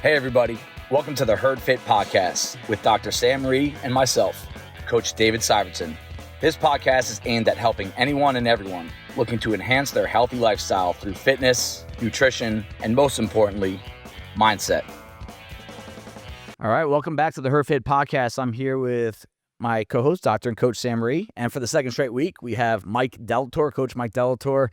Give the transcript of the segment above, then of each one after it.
Hey everybody, welcome to the Herd Fit Podcast with Dr. Sam Rhee and myself, Coach David Syvertsen. This podcast is aimed at helping anyone and everyone looking to enhance their healthy lifestyle through fitness, nutrition, and most importantly, mindset. All right, welcome back to the Herd Fit Podcast. I'm here with my co-host, Dr. and Coach Sam Rhee. And for the second straight week, we have Mike DelaTorre, Coach Mike DelaTorre,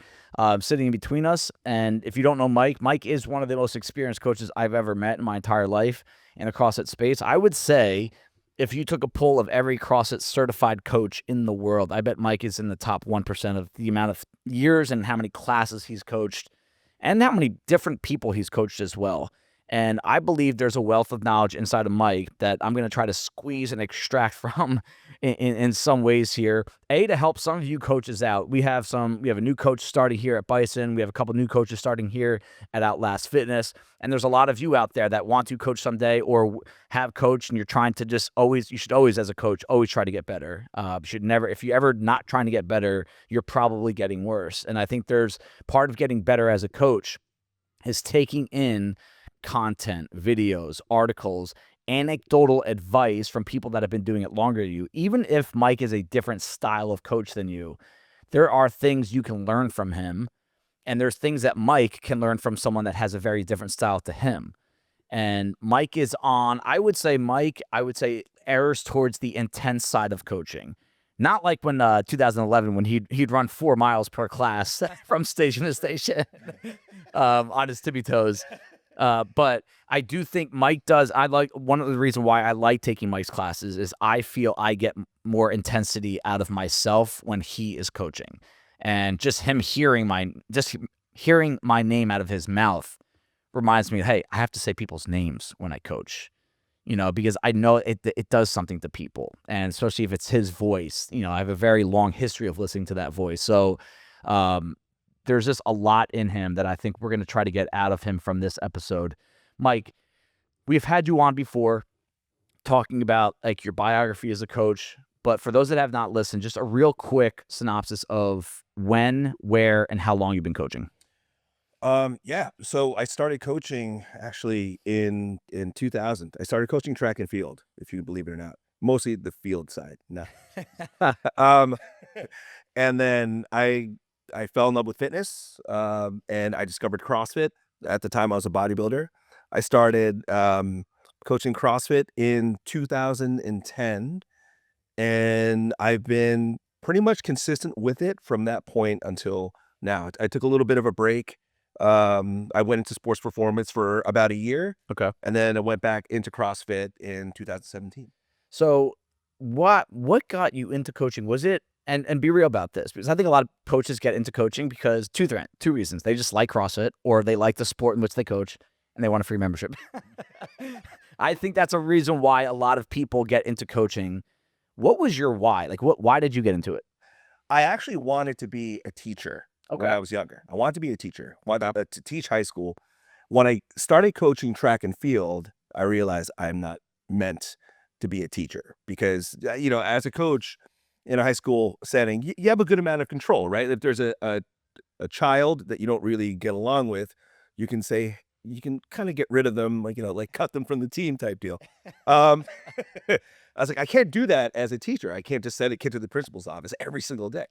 sitting in between us. And if you don't know Mike, Mike is one of the most experienced coaches I've ever met in my entire life in the CrossFit space. I would say if you took a poll of every CrossFit certified coach in the world, I bet Mike is in the top 1% of the amount of years and how many classes he's coached and how many different people he's coached as well. And I believe there's a wealth of knowledge inside of Mike that I'm going to try to squeeze and extract from in some ways here. To help some of you coaches out. We have a new coach starting here at Bison. We have a couple new coaches starting here at Outlast Fitness. And there's a lot of you out there that want to coach someday or have coached, and you're trying to you should always, as a coach, always try to get better. If you're ever not trying to get better, you're probably getting worse. And I think there's part of getting better as a coach is taking in content, videos, articles, anecdotal advice from people that have been doing it longer than you. Even if Mike is a different style of coach than you, there are things you can learn from him, and there's things that Mike can learn from someone that has a very different style to him. And Mike is Mike errs towards the intense side of coaching. Not like when 2011 when he'd run 4 miles per class from station to station on his tippy toes. But I do think Mike does. One of the reasons why I like taking Mike's classes is I feel I get more intensity out of myself when he is coaching, and just him hearing my name out of his mouth reminds me, hey, I have to say people's names when I coach, because I know it does something to people, and especially if it's his voice. I have a very long history of listening to that voice, so there's just a lot in him that I think we're going to try to get out of him from this episode. Mike, we've had you on before talking about like your biography as a coach, but for those that have not listened, just a real quick synopsis of when, where, and how long you've been coaching. So I started coaching actually in 2000. I started coaching track and field, if you believe it or not. Mostly the field side. No. And then I fell in love with fitness, and I discovered CrossFit. At the time, I was a bodybuilder. I started coaching CrossFit in 2010, and I've been pretty much consistent with it from that point until now. I took a little bit of a break. I went into sports performance for about a year. Okay. And then I went back into CrossFit in 2017. So what got you into coaching? Was it, and be real about this, because I think a lot of coaches get into coaching because two reasons. They just like CrossFit, or they like the sport in which they coach, and they want a free membership. I think that's a reason why a lot of people get into coaching. What was your why? Why did you get into it? I actually wanted to be a teacher when I was younger. I wanted to be a teacher. I wanted to teach high school. When I started coaching track and field, I realized I'm not meant to be a teacher because, as a coach, in a high school setting, you have a good amount of control, right? If there's a child that you don't really get along with, you can kind of get rid of them, like cut them from the team type deal. I was like, I can't do that as a teacher. I can't just send a kid to the principal's office every single day.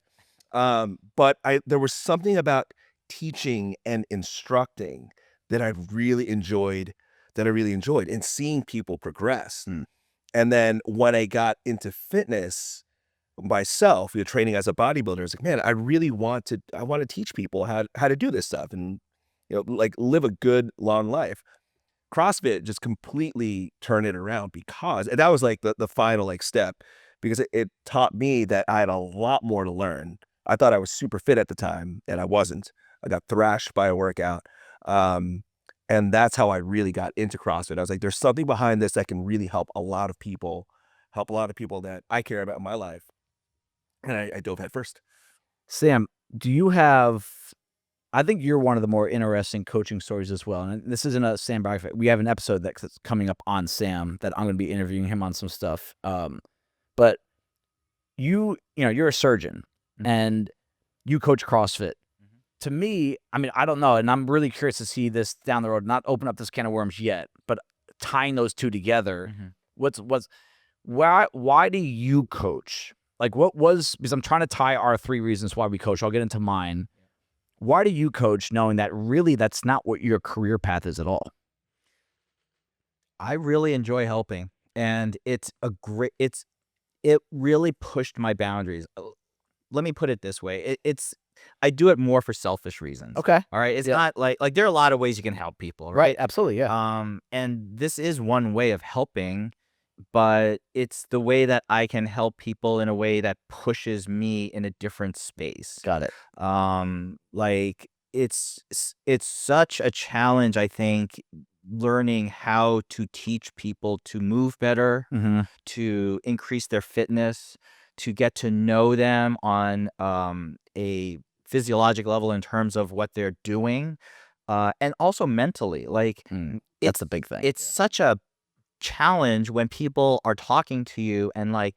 But there was something about teaching and instructing that I really enjoyed, and seeing people progress. And then when I got into fitness myself, training as a bodybuilder, I was like, man, I want to teach people how to do this stuff and, live a good long life. CrossFit just completely turned it around and that was like the final step, because it taught me that I had a lot more to learn. I thought I was super fit at the time, and I wasn't. I got thrashed by a workout. And that's how I really got into CrossFit. I was like, there's something behind this that can really help a lot of people that I care about in my life. And I dove head first. Sam, I think you're one of the more interesting coaching stories as well. And this isn't a Sam biography. We have an episode that's coming up on Sam that I'm going to be interviewing him on some stuff. But you're a surgeon and you coach CrossFit. To me, I mean, I don't know. And I'm really curious to see this down the road, not open up this can of worms yet, but tying those two together, why do you coach? Like, because I'm trying to tie our 3 reasons why we coach. I'll get into mine. Why do you coach, knowing that really that's not what your career path is at all? I really enjoy helping, and it really pushed my boundaries. Let me put it this way. I do it more for selfish reasons. Okay. All right. It's not like there are a lot of ways you can help people, right? Absolutely. Yeah. And this is one way of helping, but it's the way that I can help people in a way that pushes me in a different space. Got it. Like it's such a challenge, I think, learning how to teach people to move better, to increase their fitness, to get to know them on a physiologic level in terms of what they're doing, and also mentally. Like that's the big thing. It's such a challenge when people are talking to you and like,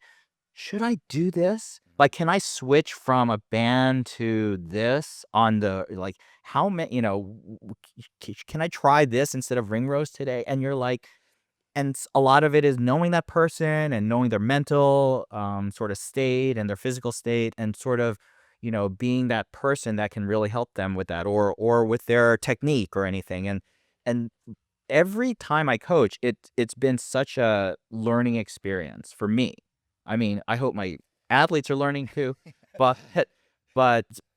should I do this? Like, can I switch from a band to this on the, like, how many, can I try this instead of ring roast today? And you're like, and a lot of it is knowing that person and knowing their mental sort of state and their physical state, and sort of, being that person that can really help them with that, or with their technique or anything. And every time I coach, it's been such a learning experience for me. I mean, I hope my athletes are learning too, but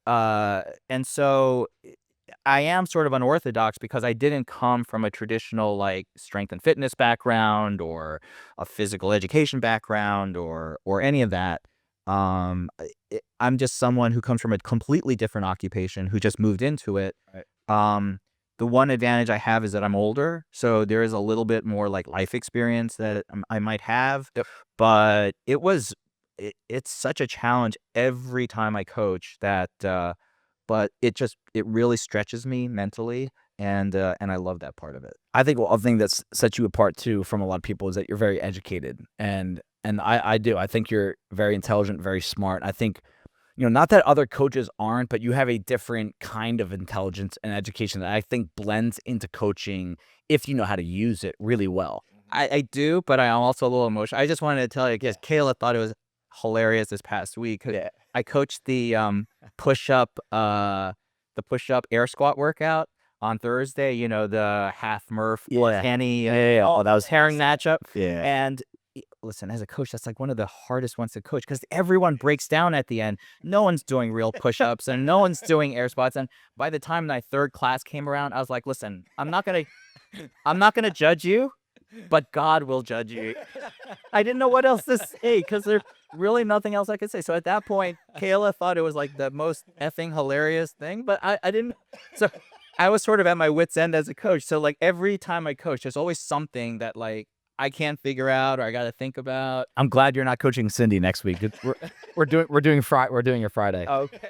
and so I am sort of unorthodox because I didn't come from a traditional like strength and fitness background or a physical education background or any of that. I'm just someone who comes from a completely different occupation who just moved into it. Right. The one advantage I have is that I'm older, so there is a little bit more like life experience that I might have. Yep. But it's such a challenge every time I coach that, but it really stretches me mentally, and I love that part of it. I think one thing that sets you apart too from a lot of people is that you're very educated, and I do. I think you're very intelligent, very smart. I think, not that other coaches aren't, but you have a different kind of intelligence and education that I think blends into coaching if you know how to use it really well. I do, but I'm also a little emotional. I just wanted to tell you, because Kayla thought it was hilarious this past week. Yeah. I coached the push-up air squat workout on Thursday, the half Murph, Kenny, Oh, that was herring matchup. Yeah. And listen, as a coach, that's like one of the hardest ones to coach because everyone breaks down at the end. No one's doing real push-ups and no one's doing air squats. And by the time my third class came around, I was like, listen, I'm not gonna judge you, but God will judge you. I didn't know what else to say because there's really nothing else I could say. So at that point, Kayla thought it was like the most effing hilarious thing, but I didn't. So I was sort of at my wit's end as a coach. So like every time I coach, there's always something that like I can't figure out or I got to think about. I'm glad you're not coaching Cindy next week. We're doing your Friday. Okay.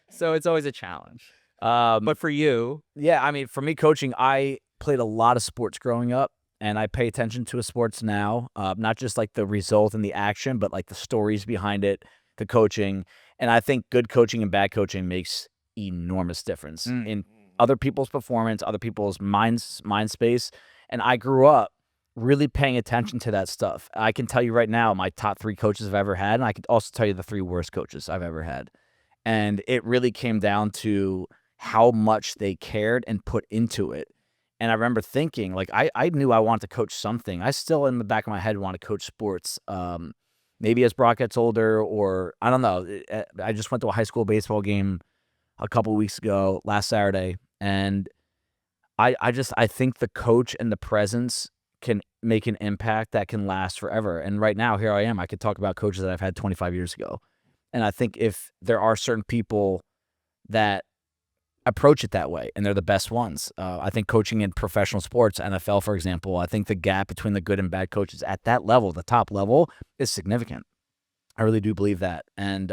So it's always a challenge. But for you, yeah, I mean, for me, coaching, I played a lot of sports growing up, and I pay attention to sports now. Not just like the result and the action, but like the stories behind it, the coaching. And I think good coaching and bad coaching makes enormous difference in other people's performance, other people's mind space. And I grew up really paying attention to that stuff. I can tell you right now my top 3 coaches I've ever had, and I can also tell you the 3 worst coaches I've ever had. And it really came down to how much they cared and put into it. And I remember thinking, like, I knew I wanted to coach something. I still, in the back of my head, want to coach sports. Maybe as Brock gets older, or I don't know. I just went to a high school baseball game a couple weeks ago, last Saturday, and I think the coach and the presence can make an impact that can last forever. And right now, here I am. I could talk about coaches that I've had 25 years ago. And I think if there are certain people that approach it that way, and they're the best ones. I think coaching in professional sports, NFL, for example, I think the gap between the good and bad coaches at that level, the top level, is significant. I really do believe that. And,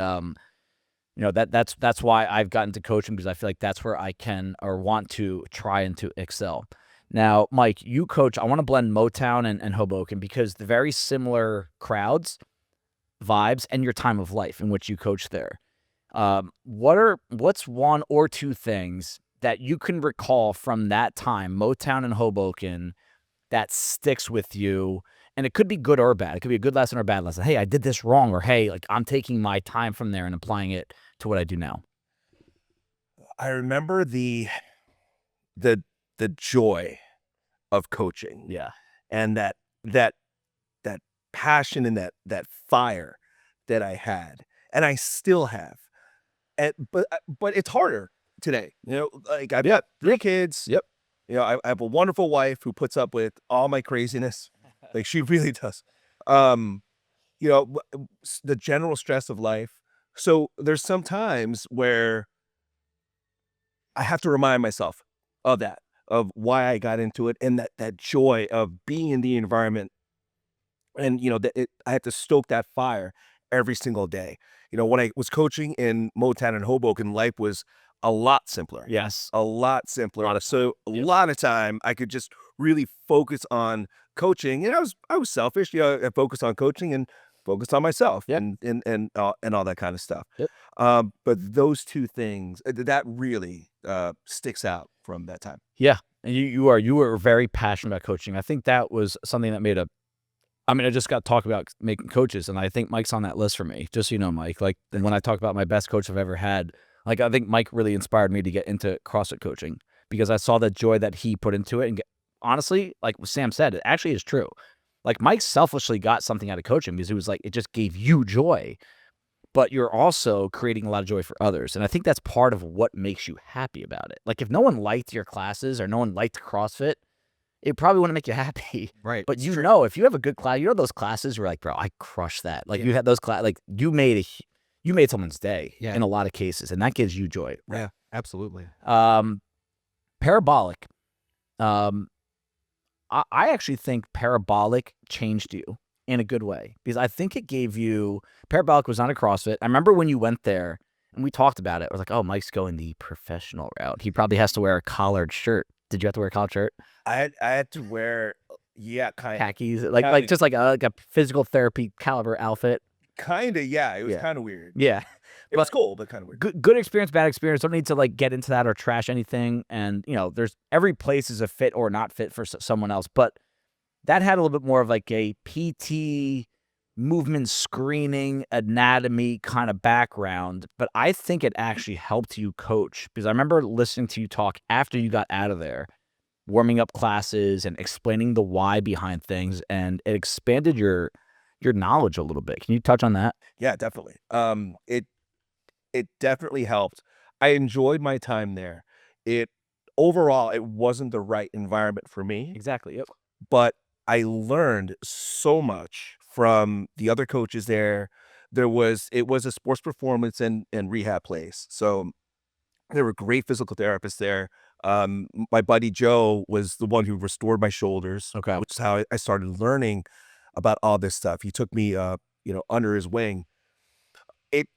that's why I've gotten to coaching, because I feel like that's where I can or want to try and to excel. Now, Mike, you coach, I want to blend Motown and Hoboken because the very similar crowds, vibes, and your time of life in which you coach there. What's 1 or 2 things that you can recall from that time, Motown and Hoboken, that sticks with you. And it could be good or bad. It could be a good lesson or a bad lesson. Hey, I did this wrong, or hey, like I'm taking my time from there and applying it to what I do now. I remember the joy of coaching. Yeah. And that passion and that fire that I had, and I still have. And but it's harder today. Like I've got 3 kids. Yep. I have a wonderful wife who puts up with all my craziness. Like she really does. The general stress of life. So there's some times where I have to remind myself of that, of why I got into it, and that joy of being in the environment. And, I have to stoke that fire every single day. When I was coaching in Motown and Hoboken, life was a lot simpler. Yes. A lot simpler. So a lot of time I could just really focus on coaching. And I was selfish. I focused on coaching and focused on myself and all that kind of stuff. Yep. But those two things, that really sticks out from that time. Yeah. And you were very passionate about coaching. I think that was something that I just got to talk about making coaches, and I think Mike's on that list for me. Just so you know, Mike, like when I talk about my best coach I've ever had, like I think Mike really inspired me to get into CrossFit coaching because I saw the joy that he put into it. And honestly, like Sam said, it actually is true. Like Mike selfishly got something out of coaching because it was like, it just gave you joy, but you're also creating a lot of joy for others. And I think that's part of what makes you happy about it. Like if no one liked your classes or no one liked CrossFit, it probably wouldn't make you happy. Right. But if you have a good class, those classes where like, bro, I crushed that. Like you had those classes, like you made someone's day in a lot of cases, and that gives you joy. Yeah, absolutely. Parabolic. I actually think Parabolic changed you in a good way because I think it gave you, Parabolic was not a CrossFit. I remember when you went there and we talked about it. I was like, oh, Mike's going the professional route. He probably has to wear a collared shirt. Did you have to wear a collared shirt? I had to wear, kind of khakis, like just like a physical therapy caliber outfit. Kind of, yeah. It was kind of weird. Yeah, it was cool, but kind of weird. Good experience, bad experience. Don't need to like get into that or trash anything. And there's every place is a fit or not fit for someone else. But that had a little bit more of like a PT movement screening anatomy kind of background. But I think it actually helped you coach because I remember listening to you talk after you got out of there, warming up classes and explaining the why behind things, and it expanded your knowledge a little bit. Can you touch on that? Yeah, definitely. It definitely helped. I enjoyed my time there. Overall, it wasn't the right environment for me. Exactly. Yep. But I learned so much from the other coaches there. It was a sports performance and rehab place. So there were great physical therapists there. My buddy Joe was the one who restored my shoulders. Okay. Which is how I started learning about all this stuff. He took me, under his wing. It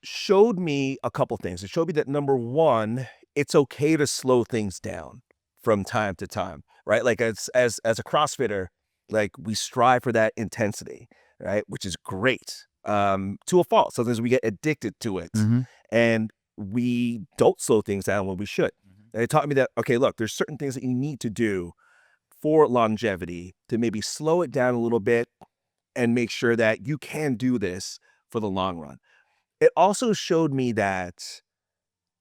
showed me a couple things. It showed me that number one, it's okay to slow things down from time to time, right? Like as a CrossFitter, like we strive for that intensity, right? Which is great, to a fault. Sometimes we get addicted to it, and we don't slow things down when we should. And it taught me that, okay, look, there's certain things that you need to do for longevity to maybe slow it down a little bit and make sure that you can do this for the long run. It also showed me that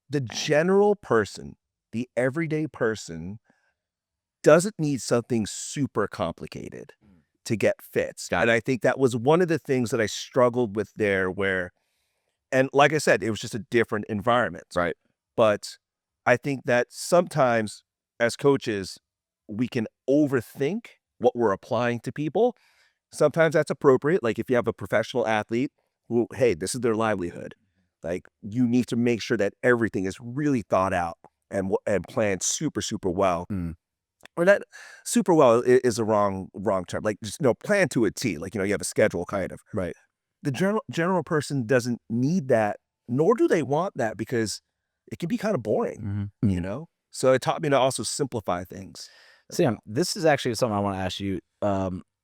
the general person, the everyday person, doesn't need something super complicated to get fit. And I think that was one of the things that I struggled with there and like I said, it was just a different environment. Right. But I think that sometimes as coaches, we can overthink what we're applying to people. Sometimes that's appropriate. Like if you have a professional athlete who, hey, this is their livelihood. Like you need to make sure that everything is really thought out and planned super, super well. Or that super well is a wrong term. Like just plan to a T. Like you have a schedule kind of. Right. The general person doesn't need that, nor do they want that because it can be kind of boring. So it taught me to also simplify things. Sam, this is actually something I want to ask you.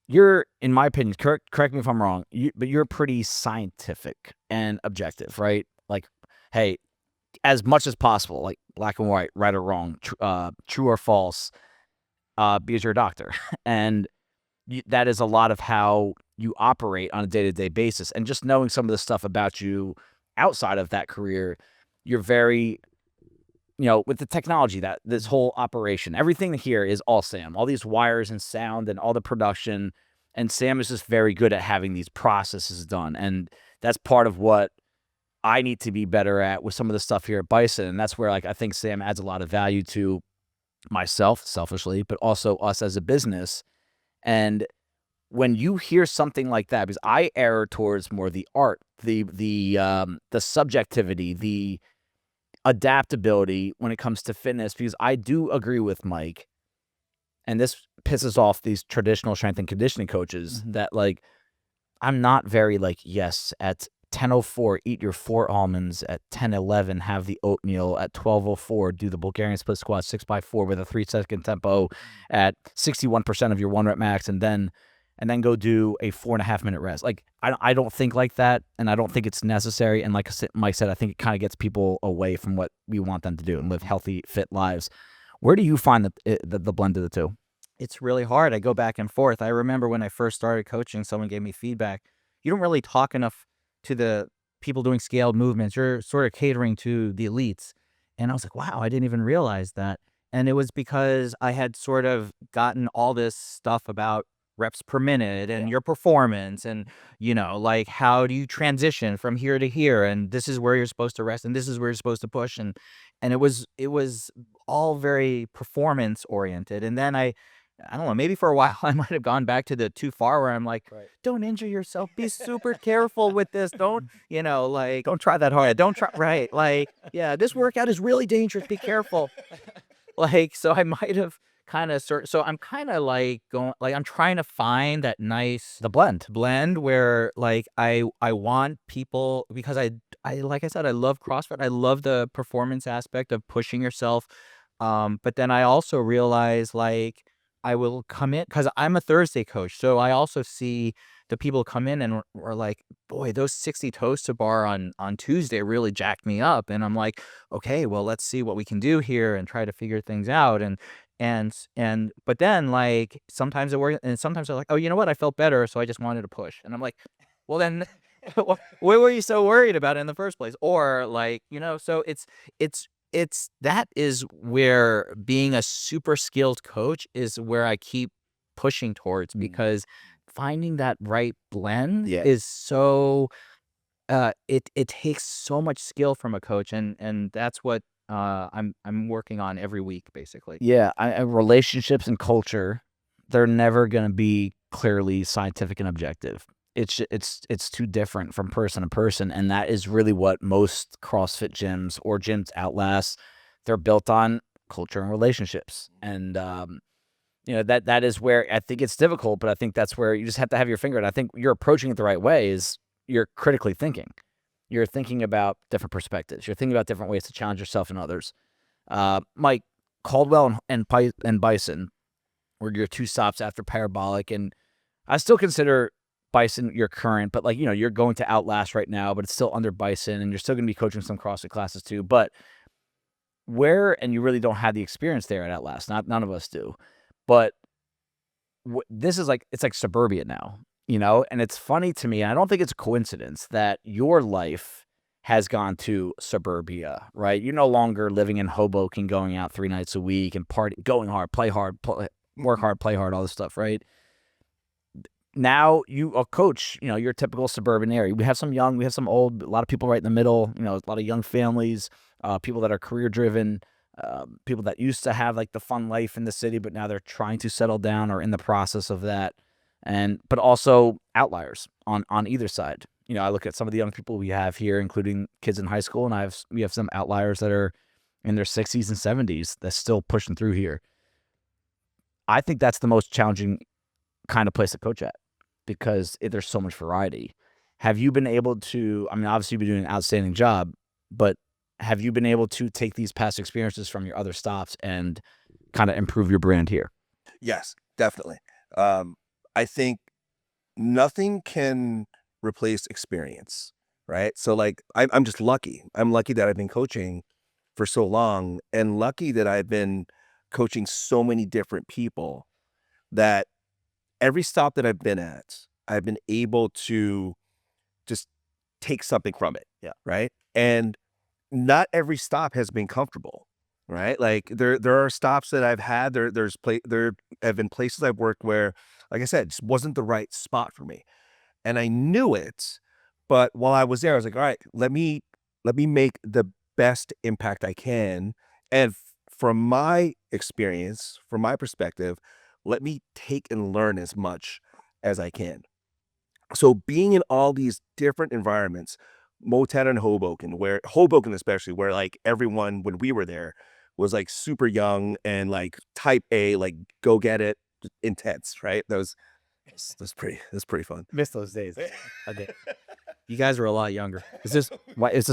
You're, in my opinion, correct me if I'm wrong, but you're pretty scientific and objective, right? Like, hey, as much as possible, like black and white, right or wrong, true or false. because you're a doctor. And that is a lot of how you operate on a day-to-day basis. And just knowing some of the stuff about you outside of that career, you're very, with the technology, that this whole operation, everything here is all Sam, all these wires and sound and all the production. And Sam is just very good at having these processes done. And that's part of what I need to be better at with some of the stuff here at Bison. And that's where, like, I think Sam adds a lot of value to myself, selfishly, but also us as a business. And when you hear something like that, because I err towards more the art, the subjectivity, the adaptability when it comes to fitness, because I do agree with Mike, and this pisses off these traditional strength and conditioning coaches, that, like, I'm not very like, yes, at 10:04, eat your 4 almonds. At 10:11, have the oatmeal. At 12:04, do the Bulgarian split squat 6x4 with a 3-second tempo at 61% of your 1 rep max, and then go do a 4.5-minute rest. Like, I don't think like that, and I don't think it's necessary. And like Mike said, I think it kind of gets people away from what we want them to do and live healthy, fit lives. Where do you find the blend of the two? It's really hard. I go back and forth. I remember when I first started coaching, someone gave me feedback. You don't really talk enough to the people doing scaled movements. You're sort of catering to the elites. And I was like, wow, I didn't even realize that. And it was because I had sort of gotten all this stuff about reps per minute and your performance and, like, how do you transition from here to here? And this is where you're supposed to rest and this is where you're supposed to push. And it was all very performance oriented. And then I don't know, maybe for a while I might have gone back to the too far where I'm like, don't injure yourself. Be super careful with this. Don't, like, Don't try that hard. don't try. Right. Like, yeah, this workout is really dangerous. Be careful. Like, so I might have kind of so I'm kind of like going, like, I'm trying to find that nice The blend. where, like, I want people, because I like I said, I love CrossFit. I love the performance aspect of pushing yourself. But then I also realize, like, I will come in because I'm a Thursday coach. So I also see the people come in and are like, boy, those 60 toes to bar on Tuesday really jacked me up. And I'm like, okay, well, let's see what we can do here and try to figure things out. But then, like, sometimes it works, and sometimes they're like, oh, you know what? I felt better, so I just wanted to push. And I'm like, well, then what were you so worried about in the first place? Or, like, so it's that is where being a super skilled coach is where I keep pushing towards, because finding that right blend is so it takes so much skill from a coach, and that's what I'm working on every week, basically. Yeah, relationships and culture, they're never going to be clearly scientific and objective. It's too different from person to person, and that is really what most CrossFit gyms or gyms Outlast, they're built on culture and relationships. And that is where I think it's difficult, but I think that's where you just have to have your finger. And I think you're approaching it the right way is you're critically thinking. You're thinking about different perspectives. You're thinking about different ways to challenge yourself and others. Mike, Caldwell and Bison were your 2 stops after Parabolic, and I still consider Bison your current, but, like, you're going to Outlast right now, but it's still under Bison, and you're still going to be coaching some CrossFit classes too. But and you really don't have the experience there at Outlast. None of us do. But this is like, it's like suburbia now, and it's funny to me. And I don't think it's a coincidence that your life has gone to suburbia, right? You're no longer living in Hoboken, going out 3 nights a week and party, going hard, play hard, work hard, play hard, all this stuff, right? Now you a coach, your typical suburban area. We have some young, we have some old, a lot of people right in the middle, a lot of young families, people that are career driven, people that used to have, like, the fun life in the city, but now they're trying to settle down or in the process of that. But also outliers on either side. I look at some of the young people we have here, including kids in high school, and we have some outliers that are in their 60s and 70s that's still pushing through here. I think that's the most challenging kind of place to coach at, because there's so much variety. Have you been able to, obviously you've been doing an outstanding job, but have you been able to take these past experiences from your other stops and kind of improve your brand here? Yes, definitely. I think nothing can replace experience, right? So, like, I'm just lucky. I'm lucky that I've been coaching for so long, and lucky that I've been coaching so many different people that every stop that I've been at, I've been able to just take something from it. Yeah. Right. And not every stop has been comfortable. Right. Like there are stops that I've had. There have been places I've worked where, like I said, it just wasn't the right spot for me. And I knew it. But while I was there, I was like, all right, let me make the best impact I can. And from my experience, from my perspective, let me take and learn as much as I can. So being in all these different environments, Motown and Hoboken especially, where like everyone when we were there was like super young and like type A, like go get it, intense, right? That's pretty fun. Miss those days. I did. You guys were a lot younger. It's just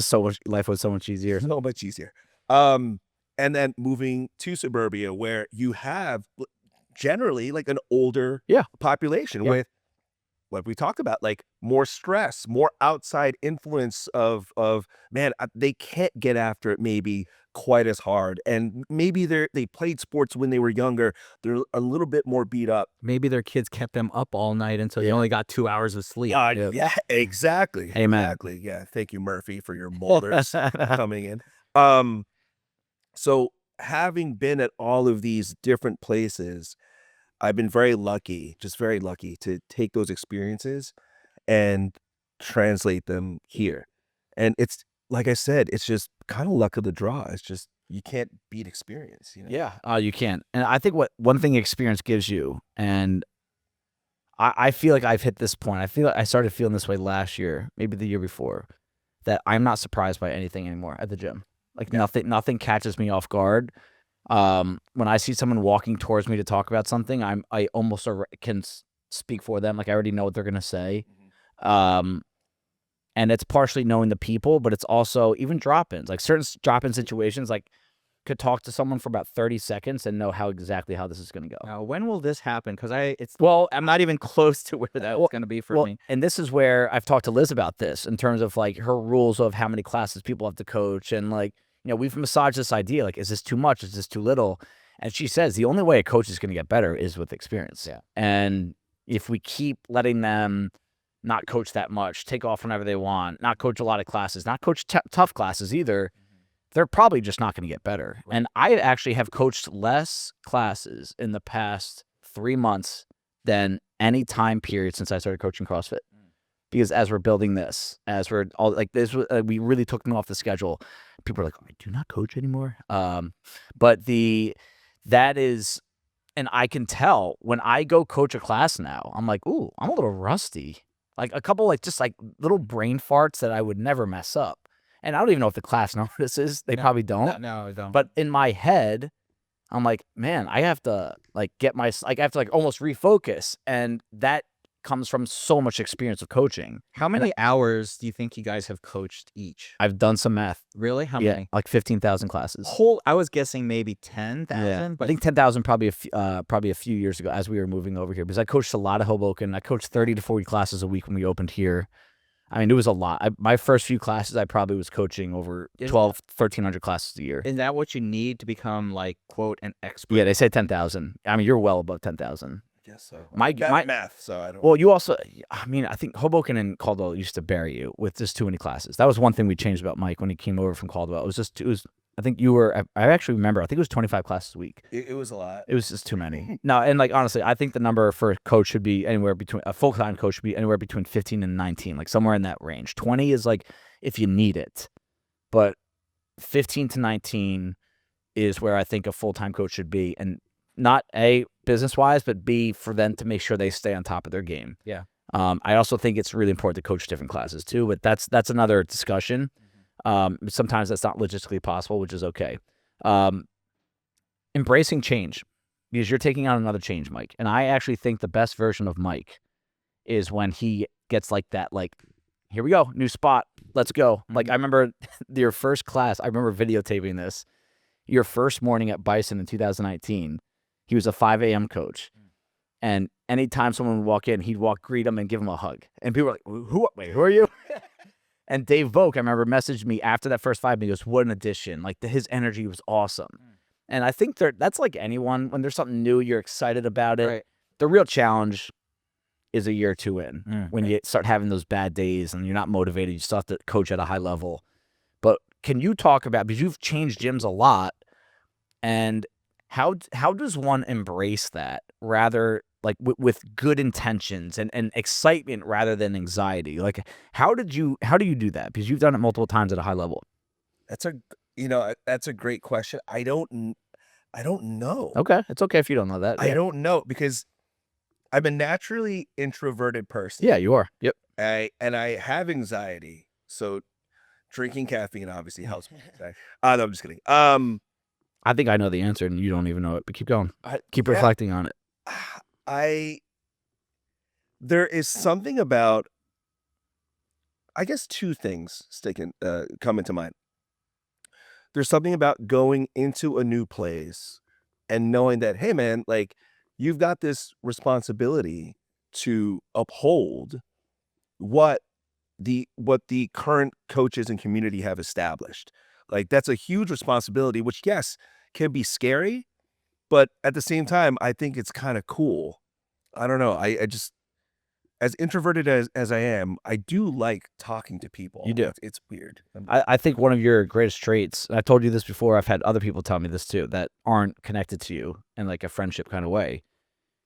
so much, life was so much easier. So much easier. And then moving to suburbia where you have generally like an older population with what we talked about, like more stress, more outside influence of man, they can't get after it maybe quite as hard. And maybe they played sports when they were younger. They're a little bit more beat up. Maybe their kids kept them up all night until they only got 2 hours of sleep. Yeah, exactly. Amen. Exactly. Yeah. Thank you, Murphy, for your molders coming in. So having been at all of these different places, I've been very lucky to take those experiences and translate them here. And it's, like I said, it's just kind of luck of the draw. It's just, you can't beat experience, you know? Yeah, you can't. And I think one thing experience gives you, and I feel like I've hit this point. I feel like I started feeling this way last year, maybe the year before, that I'm not surprised by anything anymore at the gym. Like nothing catches me off guard. When I see someone walking towards me to talk about something, I almost can speak for them. Like I already know what they're going to say. And it's partially knowing the people, but it's also even drop-ins, like certain drop-in situations, like could talk to someone for about 30 seconds and know exactly how this is going to go. Now, when will this happen? Because I'm not even close to where that's going to be for me. And this is where I've talked to Liz about this in terms of like her rules of how many classes people have to coach. And like, you know, we've massaged this idea, like, is this too much? Is this too little? And she says the only way a coach is going to get better is with experience. Yeah. And if we keep letting them not coach that much, take off whenever they want, not coach a lot of classes, not coach tough classes either, they're probably just not going to get better. Right. And I actually have coached less classes in the past 3 months than any time period since I started coaching CrossFit. Because as we're building this, as we're all like this, we really took them off the schedule. People are like, oh, I do not coach anymore. But that is, and I can tell when I go coach a class now, I'm like, ooh, I'm a little rusty. Like a couple, like just like little brain farts that I would never mess up. And I don't even know if the class notices. They probably don't. No, I don't. But in my head, I'm like, man, I have to like I have to like almost refocus. And that comes from so much experience of coaching. How many hours do you think you guys have coached each? I've done some math. Really? How many? Like 15,000 classes. I was guessing maybe 10,000. Yeah. But I think 10,000 probably a few years ago as we were moving over here, because I coached a lot of Hoboken. I coached 30 to 40 classes a week when we opened here. I mean, it was a lot. My first few classes, I probably was coaching over 1,300 classes a year. Is that what you need to become, like, quote, an expert? Yeah, they say 10,000. I mean, you're well above 10,000. I guess so. My math, so I don't. Well, you also, I mean, I think Hoboken and Caldwell used to bury you with just too many classes. That was one thing we changed about Mike when he came over from Caldwell. I think you were, I actually remember, I think it was 25 classes a week. It was a lot. It was just too many. No, and like, honestly, I think the number for a coach should be anywhere between, a full-time coach should be anywhere between 15 and 19, like somewhere in that range. 20 is like if you need it. But 15 to 19 is where I think a full-time coach should be. And not A, business-wise, but B, for them to make sure they stay on top of their game. Yeah. I also think it's really important to coach different classes too, but that's another discussion. Sometimes that's not logistically possible, which is okay. Embracing change, because you're taking on another change, Mike. And I actually think the best version of Mike is when he gets like that, like, here we go, new spot, let's go. Like, I remember your first class, I remember videotaping this, your first morning at Bison in 2019, he was a 5 a.m. coach. And anytime someone would walk in, he'd greet them and give them a hug. And people were like, who are you? And Dave Vogt, I remember, messaged me after that first 5 minutes. He goes, what an addition. Like, his energy was awesome. And I think that's like anyone, when there's something new, you're excited about it. Right. The real challenge is a year or two in, when you start having those bad days and you're not motivated, you still have to coach at a high level. But can you talk about, because you've changed gyms a lot, and how does one embrace that rather, like with good intentions and excitement rather than anxiety? Like how do you do that? Because you've done it multiple times at a high level. That's a great question. I don't know. Okay. It's okay if you don't know that. I don't know, because I'm a naturally introverted person. Yeah, you are. Yep. And I have anxiety. So drinking caffeine obviously helps me. No, I'm just kidding. I think I know the answer and you don't even know it, but keep going. Keep reflecting on it. There is something about, I guess, two things come into mind. There's something about going into a new place and knowing that, hey man, like, you've got this responsibility to uphold what the current coaches and community have established. Like, that's a huge responsibility, which, yes, can be scary, but at the same time, I think it's kind of cool. I don't know. I just, as introverted as I am, I do like talking to people. You do. It's weird. I think one of your greatest traits, and I told you this before, I've had other people tell me this too, that aren't connected to you in like a friendship kind of way.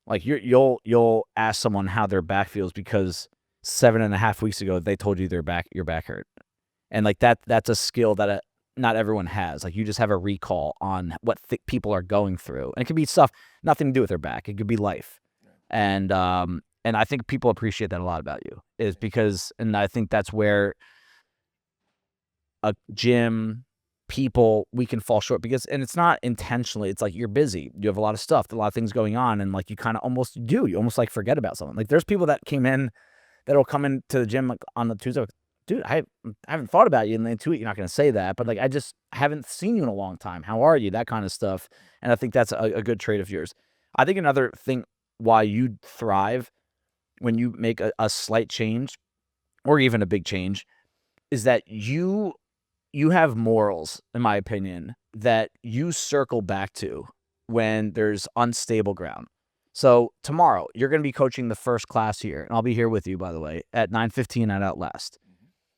Like you'll ask someone how their back feels because 7.5 weeks ago they told you your back hurt, and like that's a skill that not everyone has. Like, you just have a recall on what people are going through, and it could be stuff nothing to do with their back. It could be life, and I think people appreciate that a lot about you, is because, and I think that's where a gym, people, we can fall short, because, and it's not intentionally, it's like you're busy, you have a lot of stuff, a lot of things going on, and like you kind of almost like forget about something. Like, there's people that that'll come into the gym like on the Tuesday, like, dude, I haven't thought about you, and then tweet, you're not going to say that, but like, I just haven't seen you in a long time, how are you, that kind of stuff. And I think that's a good trait of yours. I think another thing why you thrive when you make a slight change or even a big change is that you have morals, in my opinion, that you circle back to when there's unstable ground. So tomorrow, you're going to be coaching the first class here, and I'll be here with you, by the way, at 9:15 at Outlast.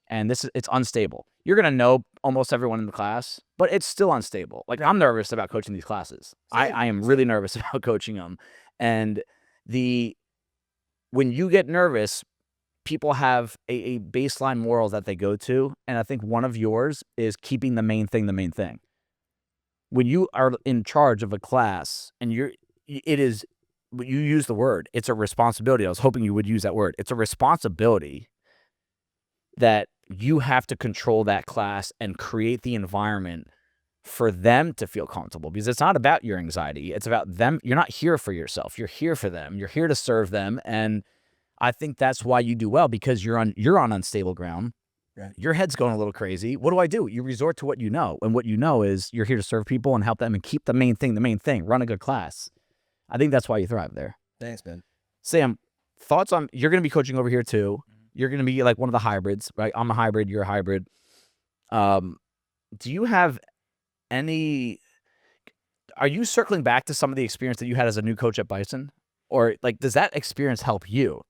And it's unstable. You're going to know almost everyone in the class, but it's still unstable. Like, I'm nervous about coaching these classes. I am really nervous about coaching them. And when you get nervous, people have a baseline moral that they go to, and I think one of yours is keeping the main thing the main thing. When you are in charge of a class, and you use the word, it's a responsibility. I was hoping you would use that word. It's a responsibility that you have to control that class and create the environment for them to feel comfortable, because it's not about your anxiety. It's about them. You're not here for yourself. You're here for them. You're here to serve them. And I think that's why you do well, because you're on unstable ground. Right. Your head's going a little crazy. What do? You resort to what you know. And what you know is you're here to serve people and help them and keep the main thing, run a good class. I think that's why you thrive there. Thanks, man. Sam, thoughts on, you're going to be coaching over here too. You're going to be like one of the hybrids, right? I'm a hybrid. You're a hybrid. Do you have are you circling back to some of the experience that you had as a new coach at Bison? Or like, does that experience help you?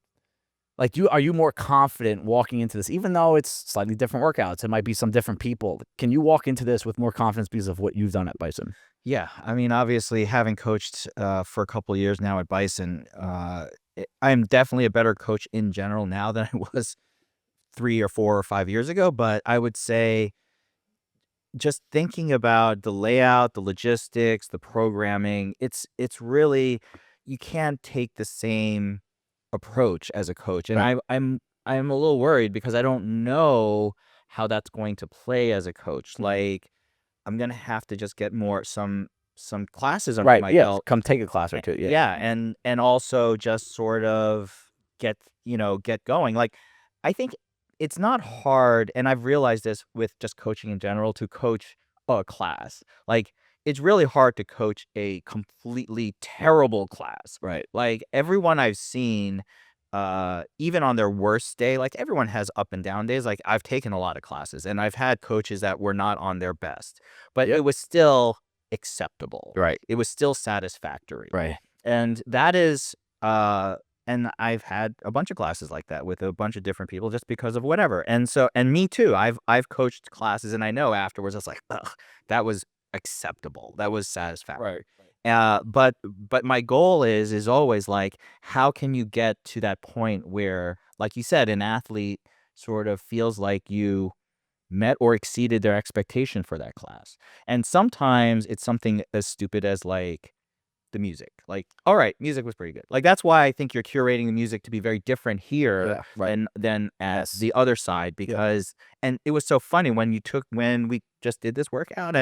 Like, are you more confident walking into this, even though it's slightly different workouts? It might be some different people. Can you walk into this with more confidence because of what you've done at Bison? Yeah. I mean, obviously, having coached for a couple of years now at Bison, I'm definitely a better coach in general now than I was 3 or 4 or 5 years ago. But I would say, just thinking about the layout, the logistics, the programming, it's really, you can't take the same approach as a coach. And Right. I'm a little worried because I don't know how that's going to play as a coach. Like, I'm going to have to just get some classes under my belt. Come take a class or two. Yeah. And also just sort of get going. Like, I think it's not hard, and I've realized this with just coaching in general, to coach a class. Like, it's really hard to coach a completely terrible class. Right. Like, everyone I've seen, even on their worst day, like, everyone has up and down days. Like, I've taken a lot of classes, and I've had coaches that were not on their best, but it was still acceptable. Right. It was still satisfactory. Right. And that is, and I've had a bunch of classes like that with a bunch of different people just because of whatever. And so, and me too, I've coached classes and I know afterwards, it's like, ugh, that was acceptable. That was satisfactory. But my goal is always like, how can you get to that point where, like you said, an athlete sort of feels like you met or exceeded their expectation for that class. And sometimes it's something as stupid as like the music. Like, all right, music was pretty good. Like, that's why I think you're curating the music to be very different here than at the other side, because and it was so funny when we just did this workout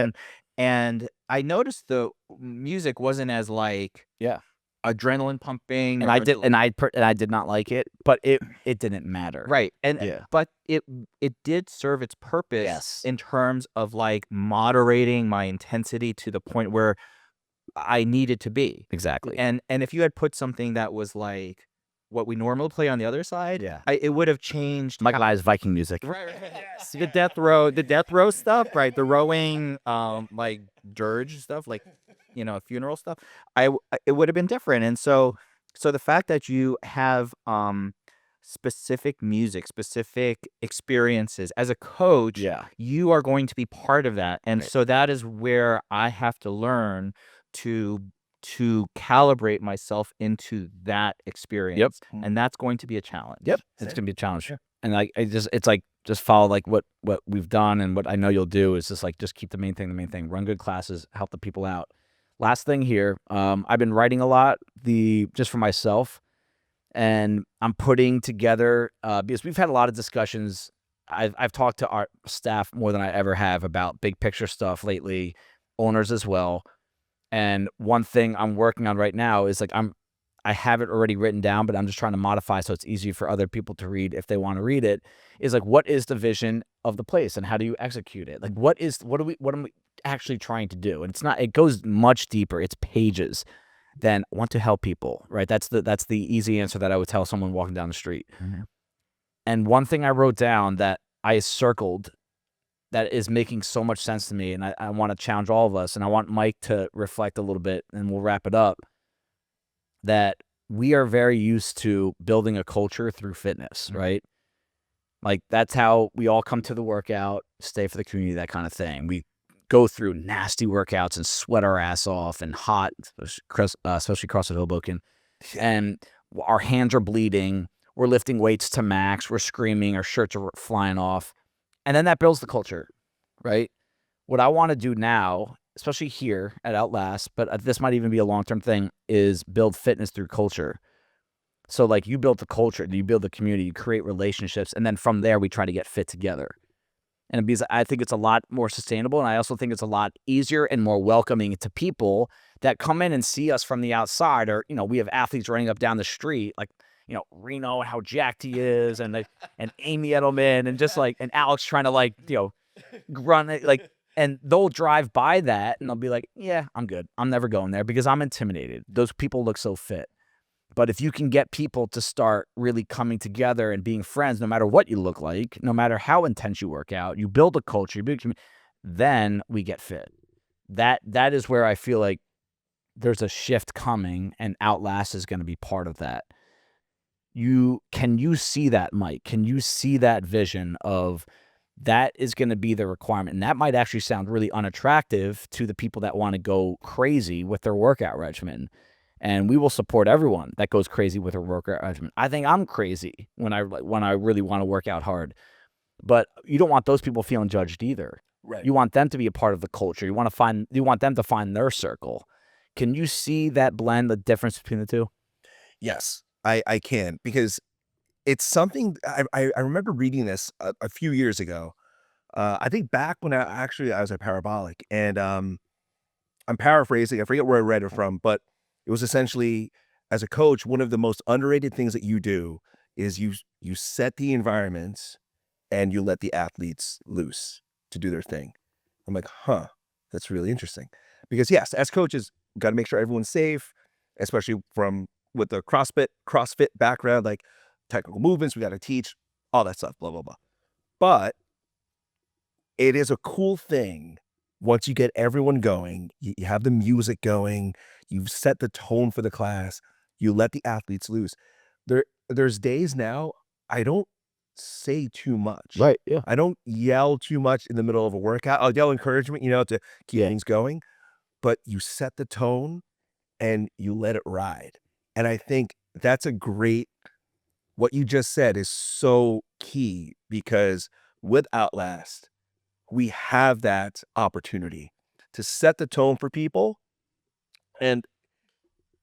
and I noticed the music wasn't as like adrenaline pumping, And I did not like it, but it didn't matter. Right. And but it did serve its purpose in terms of like moderating my intensity to the point where I needed to be. Exactly. And if you had put something that was like what we normally play on the other side, it would have changed. Michael and I's Viking music. Right. Yes. The death row stuff, right? The rowing, like dirge stuff, like, funeral stuff. It would have been different. And so the fact that you have specific music, specific experiences as a coach, you are going to be part of that. And so that is where I have to learn to calibrate myself into that experience. And that's going to be a challenge. It's going to be a challenge. And like, it's like, just follow like what we've done, and what I know you'll do is just keep the main thing, run good classes, help the people out. Last thing here, I've been writing a lot, just for myself, and I'm putting together, because we've had a lot of discussions. I've talked to our staff more than I ever have about big picture stuff lately, owners as well. And one thing I'm working on right now is like, I have it already written down, but I'm just trying to modify so it's easy for other people to read if they want to read it, is like, what is the vision of the place and how do you execute it? Like, what am we actually trying to do? And it goes much deeper. It's pages than want to help people, right? That's the easy answer that I would tell someone walking down the street. And one thing I wrote down that I circled that is making so much sense to me, and I want to challenge all of us, and I want Mike to reflect a little bit, and we'll wrap it up, that we are very used to building a culture through fitness, right? Like, that's how we all come to the workout, stay for the community, that kind of thing. We go through nasty workouts and sweat our ass off and hot, especially CrossFit Hoboken, and our hands are bleeding. We're lifting weights to max. We're screaming. Our shirts are flying off. And then that builds the culture, right? What I want to do now, especially here at Outlast, but this might even be a long-term thing, is build fitness through culture. So like, you build the culture, you build the community, you create relationships, and then from there we try to get fit together. And because I think it's a lot more sustainable, and I also think it's a lot easier and more welcoming to people that come in and see us from the outside. Or, we have athletes running up down the street, like, Reno, how jacked he is, and Amy Edelman, and just like, and Alex trying to like, run it, like, and they'll drive by that and they'll be like, yeah, I'm good. I'm never going there because I'm intimidated. Those people look so fit. But if you can get people to start really coming together and being friends, no matter what you look like, no matter how intense you work out, you build a culture, you build a community, then we get fit. That is where I feel like there's a shift coming, and Outlast is going to be part of that. Can you see that, Mike? Can you see that vision of that is going to be the requirement? And that might actually sound really unattractive to the people that want to go crazy with their workout regimen. And we will support everyone that goes crazy with their workout regimen. I think I'm crazy when I really want to work out hard. But you don't want those people feeling judged either. Right. You want them to be a part of the culture. You want them to find their circle. Can you see that blend, the difference between the two? Yes, I can, because it's something I remember reading this a few years ago. I think back when I was at Parabolic, and I'm paraphrasing. I forget where I read it from, but it was essentially, as a coach, one of the most underrated things that you do is you set the environment and you let the athletes loose to do their thing. I'm like, that's really interesting. Because yes, as coaches, got to make sure everyone's safe, especially with the CrossFit background, like technical movements, we got to teach all that stuff, blah, blah, blah. But it is a cool thing once you get everyone going, you have the music going, you've set the tone for the class, you let the athletes loose. There's days now I don't say too much. Right. Yeah. I don't yell too much in the middle of a workout. I'll yell encouragement, to keep things going, but you set the tone and you let it ride. And I think that's what you just said is so key, because with Outlast, we have that opportunity to set the tone for people, and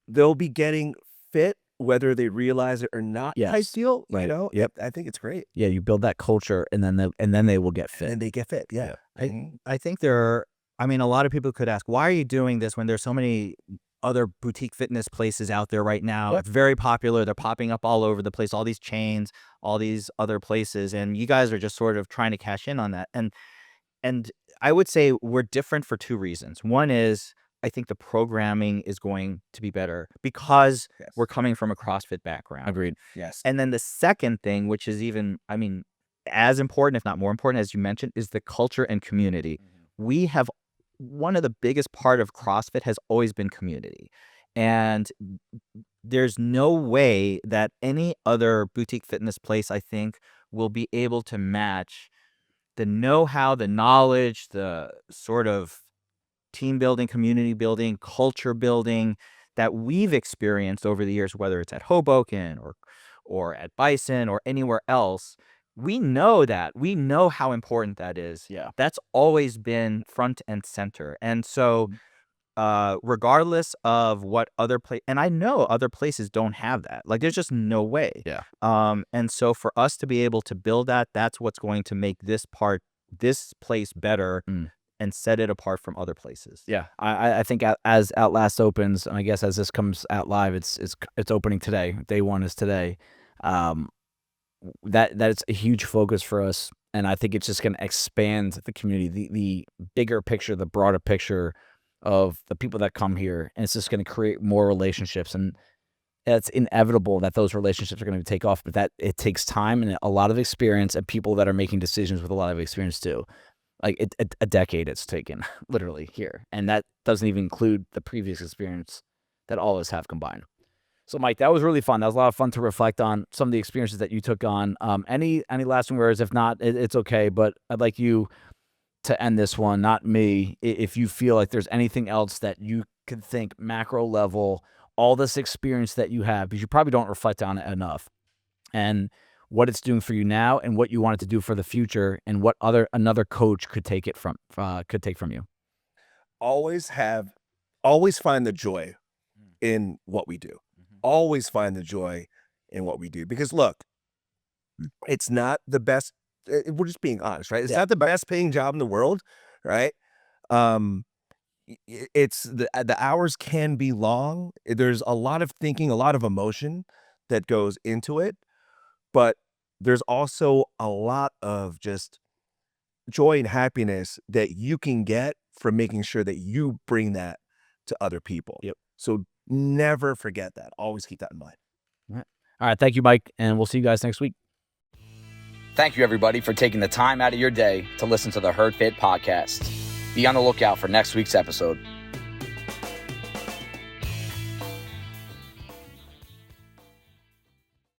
they'll be getting fit whether they realize it or not. Yes. I feel, Yep. I think it's great. Yeah. You build that culture, and then they will get fit. And they get fit. Yeah. I think a lot of people could ask, why are you doing this when there's so many other boutique fitness places out there right now? Yep. It's very popular. They're popping up all over the place, all these chains, all these other places. And you guys are just sort of trying to cash in on that. And I would say we're different for two reasons. One is I think the programming is going to be better because we're coming from a CrossFit background. Agreed. Yes. And then the second thing, which is even, as important, if not more important, as you mentioned, is the culture and community. We have one of the biggest part of CrossFit has always been community. And there's no way that any other boutique fitness place, I think, will be able to match the know-how, the knowledge, the sort of team building, community building, culture building that we've experienced over the years, whether it's at Hoboken or at Bison or anywhere else. We know that. We know how important that is. Yeah. That's always been front and center. And so regardless of what other place, and I know other places don't have that. Like, there's just no way. Yeah. And so for us to be able to build that, that's what's going to make this place better and set it apart from other places. Yeah. I think as Outlast opens, and I guess as this comes out live, it's opening today. Day one is today. That's a huge focus for us, and I think it's just going to expand the community, the bigger picture, the broader picture of the people that come here, and it's just going to create more relationships, and it's inevitable that those relationships are going to take off, but that it takes time and a lot of experience and people that are making decisions with a lot of experience too. Like a decade it's taken literally here, and that doesn't even include the previous experience that all of us have combined. So, Mike, that was really fun. That was a lot of fun to reflect on some of the experiences that you took on. Any lasting words? If not, it's okay. But I'd like you to end this one, not me. If you feel like there's anything else that you could think macro level, all this experience that you have, because you probably don't reflect on it enough, and what it's doing for you now, and what you want it to do for the future, and what another coach could take from you. Always find the joy in what we do. Always find the joy in what we do, because look, it's not the best. We're just being honest, right? It's not the best paying job in the world, right? It's the hours can be long. There's a lot of thinking, a lot of emotion that goes into it, but there's also a lot of just joy and happiness that you can get from making sure that you bring that to other people. Yep. So never forget that. Always keep that in mind. All right. Thank you, Mike. And we'll see you guys next week. Thank you, everybody, for taking the time out of your day to listen to the Herd Fit podcast. Be on the lookout for next week's episode.